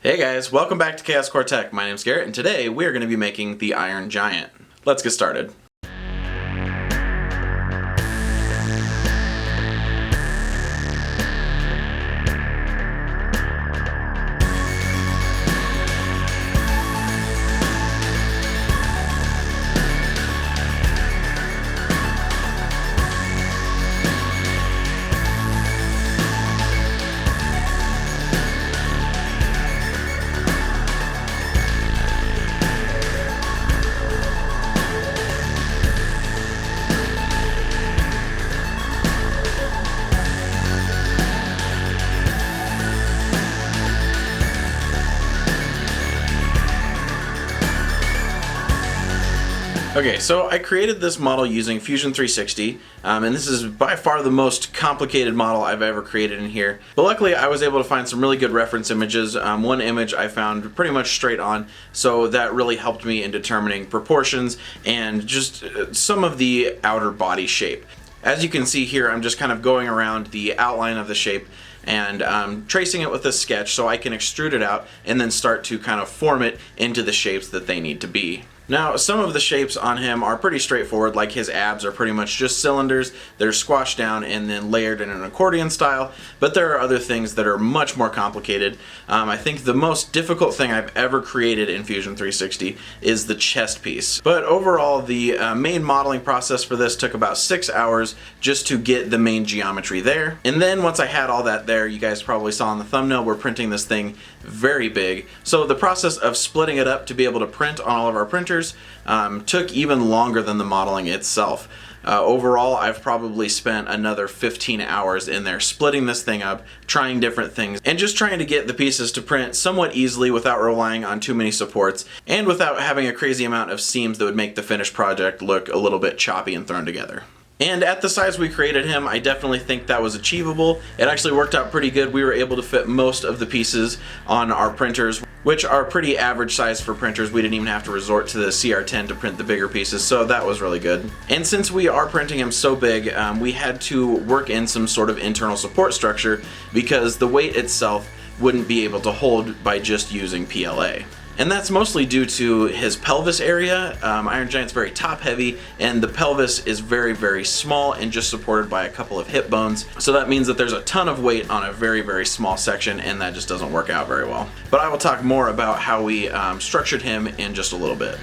Hey guys, welcome back to Chaos Core Tech. My name's Garrett and today we are going to be making the Iron Giant. Let's get started. Okay, so I created this model using Fusion 360, and this is by far the most complicated model I've ever created in here. But luckily I was able to find some really good reference images. One image I found pretty much straight on, so that really helped me in determining proportions and just some of the outer body shape. As you can see here, I'm just kind of going around the outline of the shape and tracing it with a sketch so I can extrude it out and then start to kind of form it into the shapes that they need to be. Now, some of the shapes on him are pretty straightforward, like his abs are pretty much just cylinders. They're squashed down and then layered in an accordion style, but there are other things that are much more complicated. I think the most difficult thing I've ever created in Fusion 360 is the chest piece. But overall, the main modeling process for this took about 6 hours just to get the main geometry there. And then once I had all that there, you guys probably saw in the thumbnail, we're printing this thing very big. So the process of splitting it up to be able to print on all of our printers took even longer than the modeling itself. Overall, I've probably spent another 15 hours in there splitting this thing up, trying different things, and just trying to get the pieces to print somewhat easily without relying on too many supports and without having a crazy amount of seams that would make the finished project look a little bit choppy and thrown together. And at the size we created him, I definitely think that was achievable. It actually worked out pretty good. We were able to fit most of the pieces on our printers, which are pretty average size for printers. We didn't even have to resort to the CR10 to print the bigger pieces, so that was really good. And since we are printing him so big, we had to work in some sort of internal support structure because the weight itself wouldn't be able to hold by just using PLA. And that's mostly due to his pelvis area. Iron Giant's very top heavy and the pelvis is very, very small and just supported by a couple of hip bones. So that means that there's a ton of weight on a very, very small section and that just doesn't work out very well. But I will talk more about how we structured him in just a little bit.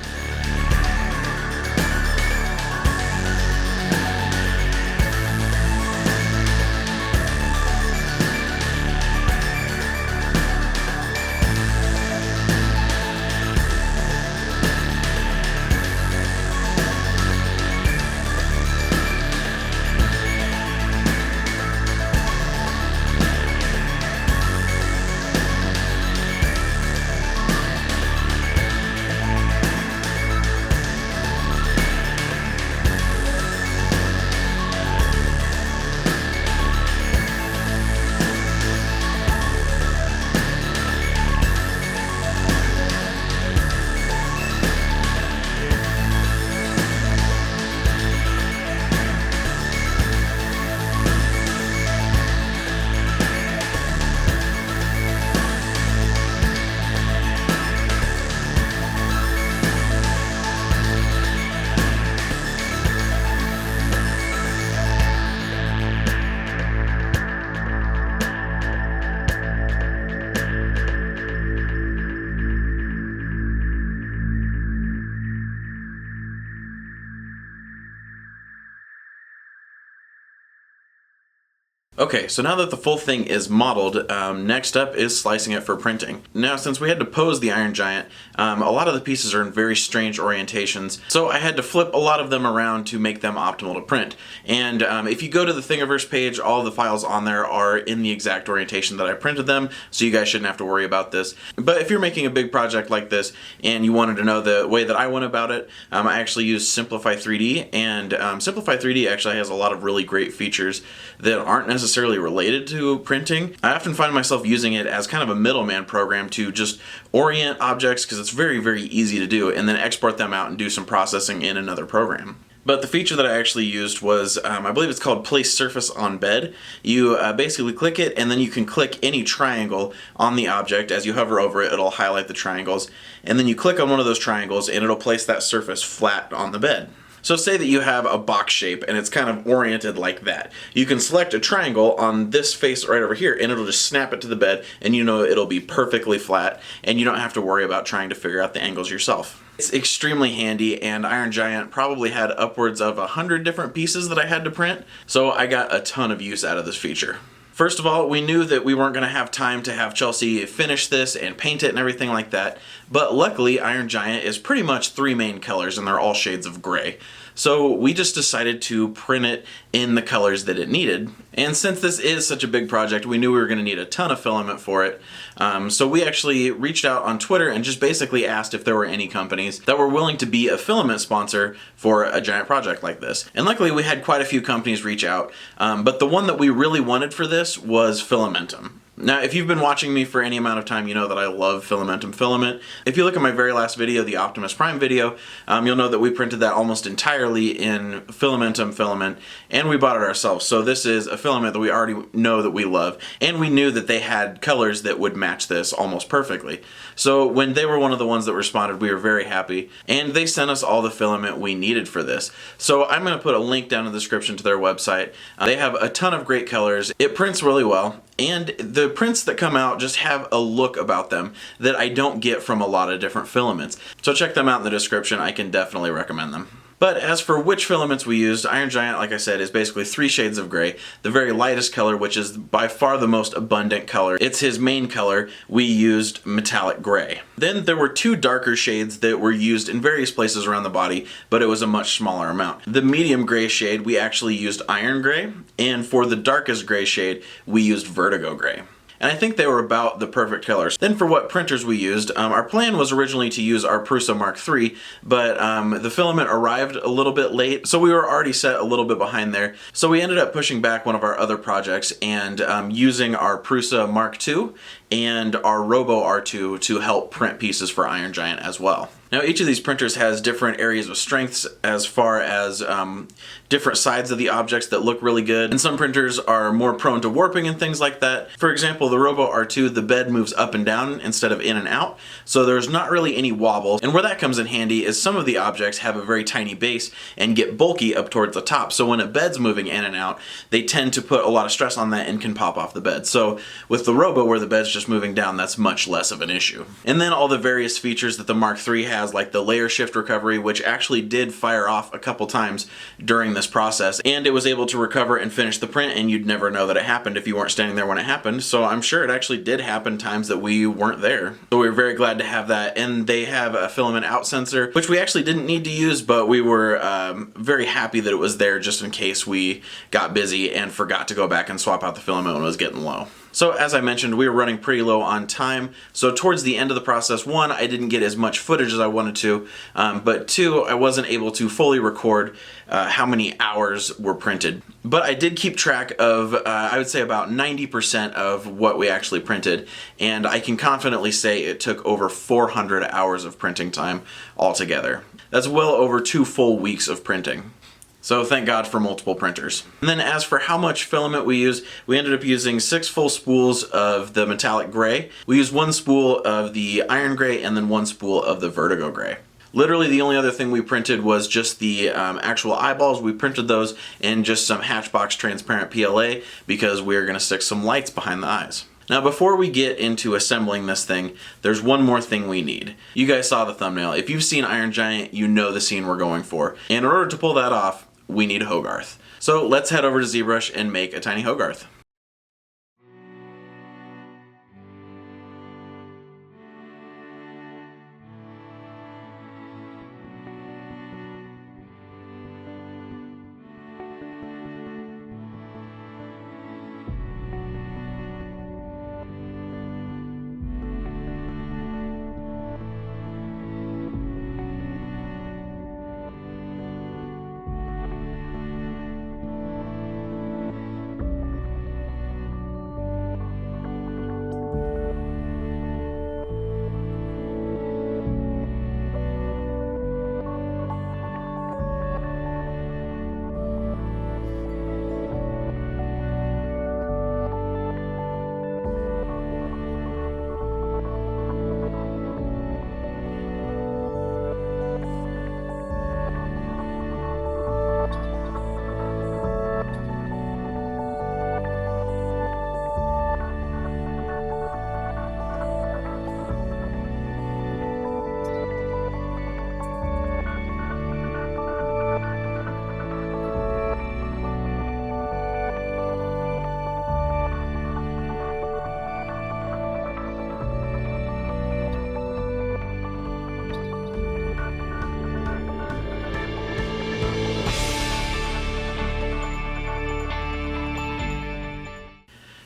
Okay, so now that the full thing is modeled, next up is slicing it for printing. Now, since we had to pose the Iron Giant, a lot of the pieces are in very strange orientations, so I had to flip a lot of them around to make them optimal to print. And if you go to the Thingiverse page, all of the files on there are in the exact orientation that I printed them, so you guys shouldn't have to worry about this. But if you're making a big project like this and you wanted to know the way that I went about it, I actually used Simplify 3D, and Simplify 3D actually has a lot of really great features that aren't necessarily related to printing. I often find myself using it as kind of a middleman program to just orient objects because it's very, very easy to do, and then export them out and do some processing in another program. But the feature that I actually used was, I believe it's called Place Surface on Bed. You basically click it, and then you can click any triangle on the object. As you hover over it, it'll highlight the triangles. And then you click on one of those triangles, and it'll place that surface flat on the bed. So say that you have a box shape and it's kind of oriented like that. You can select a triangle on this face right over here and it'll just snap it to the bed, and you know it'll be perfectly flat, and you don't have to worry about trying to figure out the angles yourself. It's extremely handy, and Iron Giant probably had upwards of 100 different pieces that I had to print, so I got a ton of use out of this feature. First of all, we knew that we weren't going to have time to have Chelsey finish this and paint it and everything like that, but luckily Iron Giant is pretty much 3 main colors and they're all shades of gray. So we just decided to print it in the colors that it needed. And since this is such a big project, we knew we were going to need a ton of filament for it. So we actually reached out on Twitter and just basically asked if there were any companies that were willing to be a filament sponsor for a giant project like this. And luckily we had quite a few companies reach out, but the one that we really wanted for this was Fillamentum. Now, if you've been watching me for any amount of time, you know that I love Fillamentum filament. If you look at my very last video, the Optimus Prime video, you'll know that we printed that almost entirely in Fillamentum filament, and we bought it ourselves. So this is a filament that we already know that we love, and we knew that they had colors that would match this almost perfectly. So when they were one of the ones that responded, we were very happy, and they sent us all the filament we needed for this. So I'm going to put a link down in the description to their website. They have a ton of great colors. It prints really well, and the prints that come out just have a look about them that I don't get from a lot of different filaments. So check them out in the description. I can definitely recommend them. But as for which filaments we used, Iron Giant, like I said, is basically 3 shades of gray. The very lightest color, which is by far the most abundant color, it's his main color, we used metallic gray. Then there were 2 darker shades that were used in various places around the body, but it was a much smaller amount. The medium gray shade, we actually used iron gray, and for the darkest gray shade, we used Vertigo gray. And I think they were about the perfect colors. Then for what printers we used, our plan was originally to use our Prusa MK3, but the filament arrived a little bit late, so we were already set a little bit behind there. So we ended up pushing back one of our other projects and using our Prusa MK2 and our Robo R2 to help print pieces for Iron Giant as well. Now each of these printers has different areas of strengths as far as different sides of the objects that look really good, and some printers are more prone to warping and things like that. For example, the Robo R2, the bed moves up and down instead of in and out, so there's not really any wobble, and where that comes in handy is some of the objects have a very tiny base and get bulky up towards the top, so when a bed's moving in and out, they tend to put a lot of stress on that and can pop off the bed. So with the Robo, where the bed's just moving down, that's much less of an issue. And then all the various features that the Mark III has, like the layer shift recovery, which actually did fire off a couple times during this process, and it was able to recover and finish the print, and you'd never know that it happened if you weren't standing there when it happened. So I'm sure it actually did happen times that we weren't there. So we were very glad to have that. And they have a filament out sensor, which we actually didn't need to use, but we were very happy that it was there just in case we got busy and forgot to go back and swap out the filament when it was getting low. So as I mentioned, we were running pretty low on time. So towards the end of the process, 1, I didn't get as much footage as I wanted to, but 2, I wasn't able to fully record how many hours were printed. But I did keep track of, I would say about 90% of what we actually printed, and I can confidently say it took over 400 hours of printing time altogether. That's well over 2 full weeks of printing. So thank God for multiple printers. And then as for how much filament we used, we ended up using 6 full spools of the metallic gray. We used 1 spool of the iron gray and then 1 spool of the Vertigo gray. Literally the only other thing we printed was just the actual eyeballs. We printed those in just some Hatchbox transparent PLA because we're gonna stick some lights behind the eyes. Now before we get into assembling this thing, there's one more thing we need. You guys saw the thumbnail. If you've seen Iron Giant, you know the scene we're going for. And in order to pull that off, we need Hogarth. So let's head over to ZBrush and make a tiny Hogarth.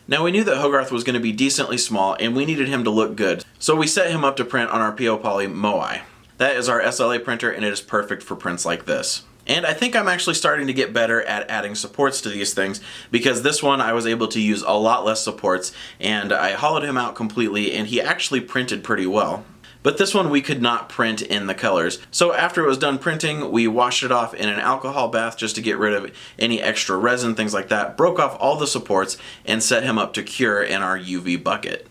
Now we knew that Hogarth was going to be decently small and we needed him to look good, so we set him up to print on our Peopoly Moai. That is our SLA printer and it is perfect for prints like this. And I think I'm actually starting to get better at adding supports to these things, because this one I was able to use a lot less supports and I hollowed him out completely and he actually printed pretty well. But this one we could not print in the colors. So after it was done printing, we washed it off in an alcohol bath just to get rid of any extra resin, things like that, broke off all the supports and set him up to cure in our UV bucket.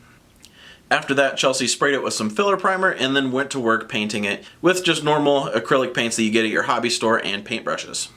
After that, Chelsey sprayed it with some filler primer and then went to work painting it with just normal acrylic paints that you get at your hobby store and paintbrushes.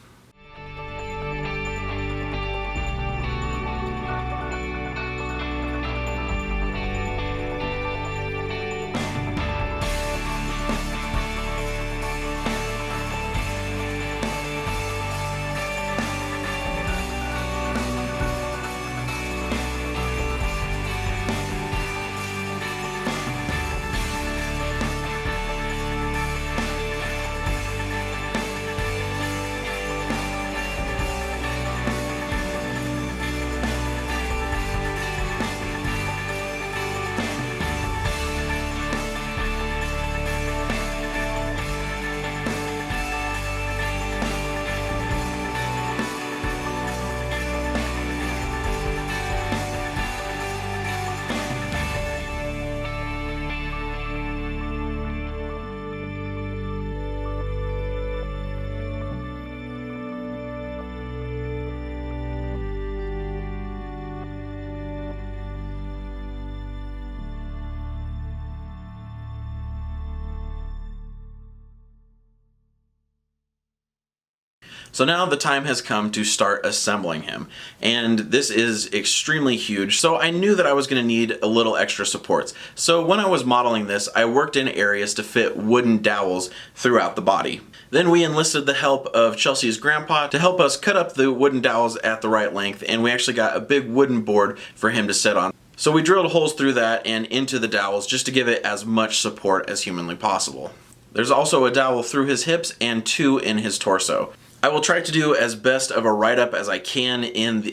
So now the time has come to start assembling him, and this is extremely huge, so I knew that I was going to need a little extra supports. So when I was modeling this, I worked in areas to fit wooden dowels throughout the body. Then we enlisted the help of Chelsey's grandpa to help us cut up the wooden dowels at the right length, and we actually got a big wooden board for him to sit on. So we drilled holes through that and into the dowels just to give it as much support as humanly possible. There's also a dowel through his hips and 2 in his torso. I will try to do as best of a write-up as I can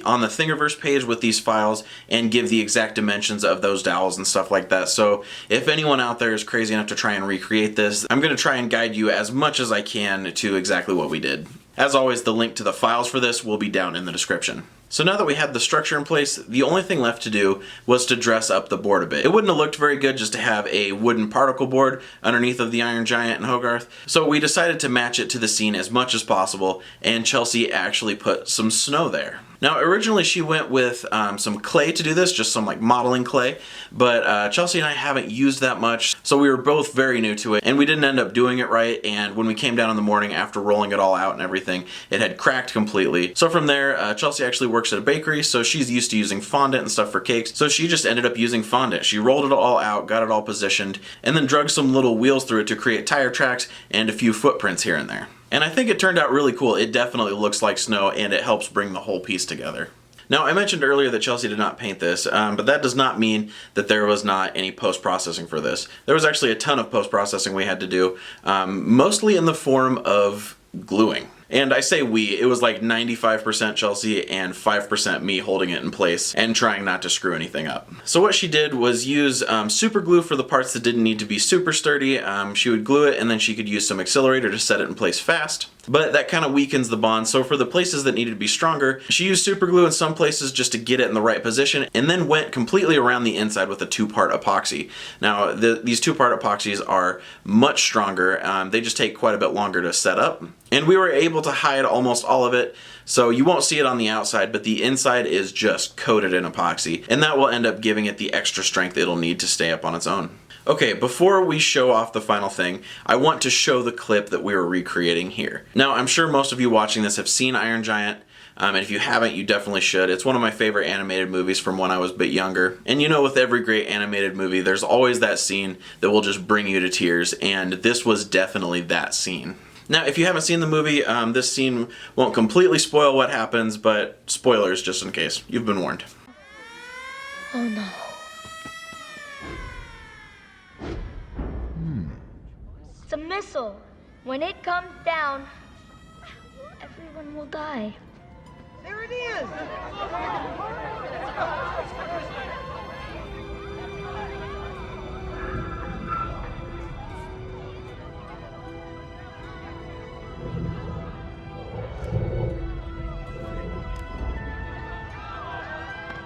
on the Thingiverse page with these files and give the exact dimensions of those dowels and stuff like that. So if anyone out there is crazy enough to try and recreate this, I'm going to try and guide you as much as I can to exactly what we did. As always, the link to the files for this will be down in the description. So now that we had the structure in place, the only thing left to do was to dress up the board a bit. It wouldn't have looked very good just to have a wooden particle board underneath of the Iron Giant and Hogarth, so we decided to match it to the scene as much as possible, and Chelsey actually put some snow there. Now originally she went with some clay to do this, just some like modeling clay, but Chelsey and I haven't used that much, so we were both very new to it, and we didn't end up doing it right, and when we came down in the morning after rolling it all out and everything, it had cracked completely. So from there, Chelsey actually works at a bakery, so she's used to using fondant and stuff for cakes, so she just ended up using fondant. She rolled it all out, got it all positioned, and then drug some little wheels through it to create tire tracks and a few footprints here and there. And I think it turned out really cool. It definitely looks like snow and it helps bring the whole piece together. Now I mentioned earlier that Chelsey did not paint this, but that does not mean that there was not any post-processing for this. There was actually a ton of post-processing we had to do, mostly in the form of gluing. And I say we, it was like 95% Chelsey and 5% me holding it in place and trying not to screw anything up. So what she did was use super glue for the parts that didn't need to be super sturdy. She would glue it and then she could use some accelerator to set it in place fast. But that kind of weakens the bond, so for the places that needed to be stronger, she used super glue in some places just to get it in the right position, and then went completely around the inside with a 2-part epoxy. Now these 2-part epoxies are much stronger, they just take quite a bit longer to set up, and we were able to hide almost all of it, so you won't see it on the outside, but the inside is just coated in epoxy, and that will end up giving it the extra strength it'll need to stay up on its own. Okay, before we show off the final thing, I want to show the clip that we were recreating here. Now, I'm sure most of you watching this have seen Iron Giant, and if you haven't, you definitely should. It's one of my favorite animated movies from when I was a bit younger. And you know, with every great animated movie, there's always that scene that will just bring you to tears, and this was definitely that scene. Now, if you haven't seen the movie, this scene won't completely spoil what happens, but spoilers just in case. You've been warned. Oh no. It's a missile. When it comes down, everyone will die. There it is!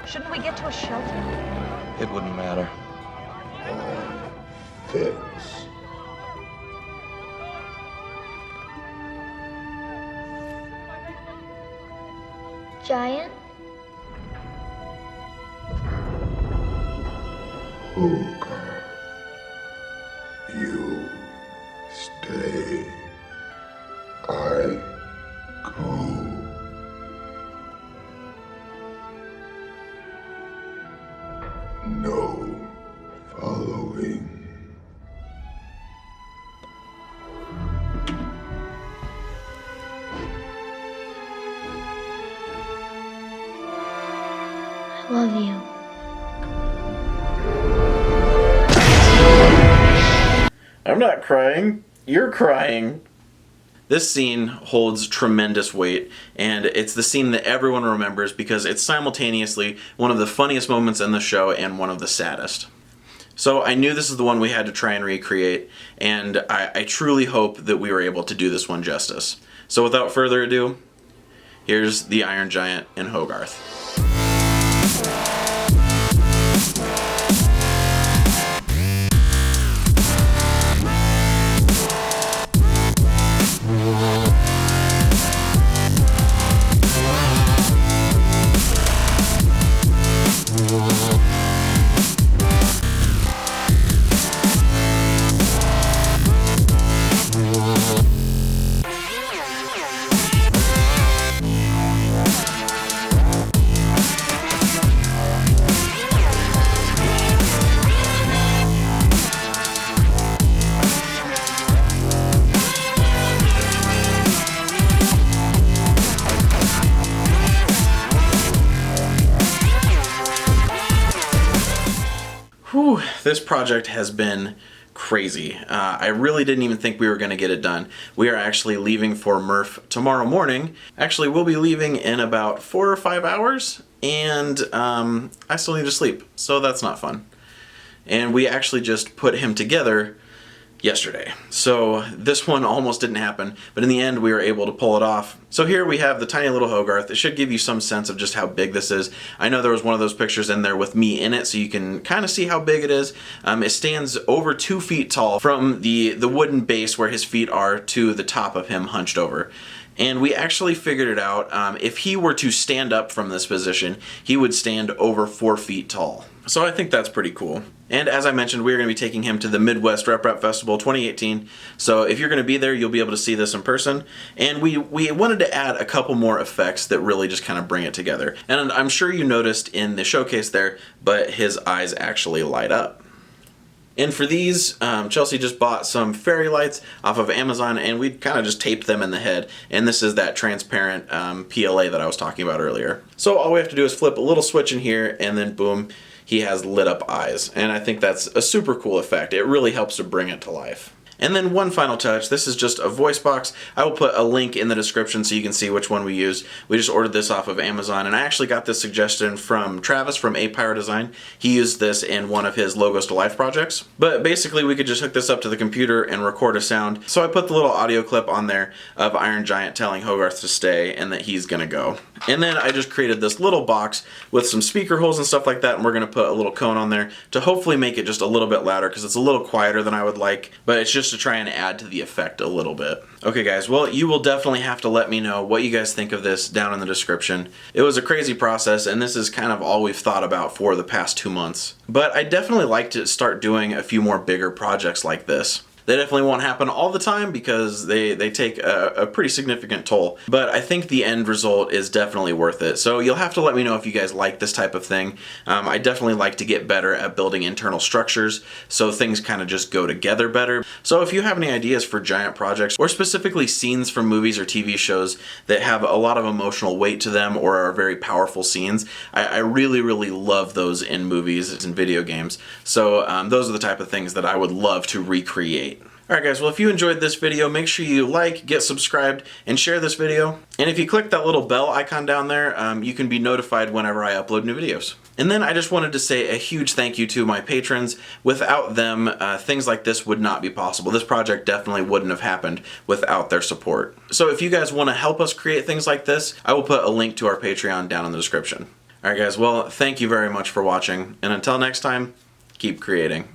Shouldn't we get to a shelter? It wouldn't matter. Fix. Giant? Hogarth. You stay. I go. No following. I love you. I'm not crying. You're crying. This scene holds tremendous weight, and it's the scene that everyone remembers because it's simultaneously one of the funniest moments in the show and one of the saddest. So I knew this is the one we had to try and recreate, and I truly hope that we were able to do this one justice. So without further ado, here's the Iron Giant and Hogarth. Whew, this project has been crazy. I really didn't even think we were going to get it done. We are actually leaving for Murph tomorrow morning. Actually, we'll be leaving in about 4 or 5 hours, and I still need to sleep, so that's not fun. And we actually just put him together yesterday. So this one almost didn't happen, but in the end we were able to pull it off. So here we have the tiny little Hogarth. It should give you some sense of just how big this is. I know there was one of those pictures in there with me in it, so you can kind of see how big it is. It stands over 2 feet tall from the wooden base where his feet are to the top of him hunched over. And we actually figured it out. If he were to stand up from this position, he would stand over 4 feet tall. So I think that's pretty cool. And as I mentioned, we're going to be taking him to the Midwest Rep Festival 2018. So if you're going to be there, you'll be able to see this in person. And we wanted to add a couple more effects that really just kind of bring it together. And I'm sure you noticed in the showcase there, but his eyes actually light up. And for these, Chelsey just bought some fairy lights off of Amazon, and we kind of just taped them in the head. And this is that transparent PLA that I was talking about earlier. So all we have to do is flip a little switch in here, and then boom, he has lit up eyes. And I think that's a super cool effect. It really helps to bring it to life. And then one final touch, this is just a voice box. I will put a link in the description so you can see which one we use. We just ordered this off of Amazon, and I actually got this suggestion from Travis from Pyro Design. He used this in one of his Logos to Life projects. But basically we could just hook this up to the computer and record a sound. So I put the little audio clip on there of Iron Giant telling Hogarth to stay and that he's gonna go. And then I just created this little box with some speaker holes and stuff like that, and we're gonna put a little cone on there to hopefully make it just a little bit louder because it's a little quieter than I would like, but it's just to try and add to the effect a little bit. Okay guys, well you will definitely have to let me know what you guys think of this down in the description. It was a crazy process, and this is kind of all we've thought about for the past 2 months. But I definitely like to start doing a few more bigger projects like this. They definitely won't happen all the time because they take a pretty significant toll. But I think the end result is definitely worth it. So you'll have to let me know if you guys like this type of thing. I definitely like to get better at building internal structures so things kind of just go together better. So if you have any ideas for giant projects or specifically scenes from movies or TV shows that have a lot of emotional weight to them or are very powerful scenes, I really, really love those in movies and video games. So those are the type of things that I would love to recreate. Alright guys, well if you enjoyed this video, make sure you like, get subscribed, and share this video. And if you click that little bell icon down there, you can be notified whenever I upload new videos. And then I just wanted to say a huge thank you to my patrons. Without them, things like this would not be possible. This project definitely wouldn't have happened without their support. So if you guys want to help us create things like this, I will put a link to our Patreon down in the description. Alright guys, well, thank you very much for watching, and until next time, keep creating.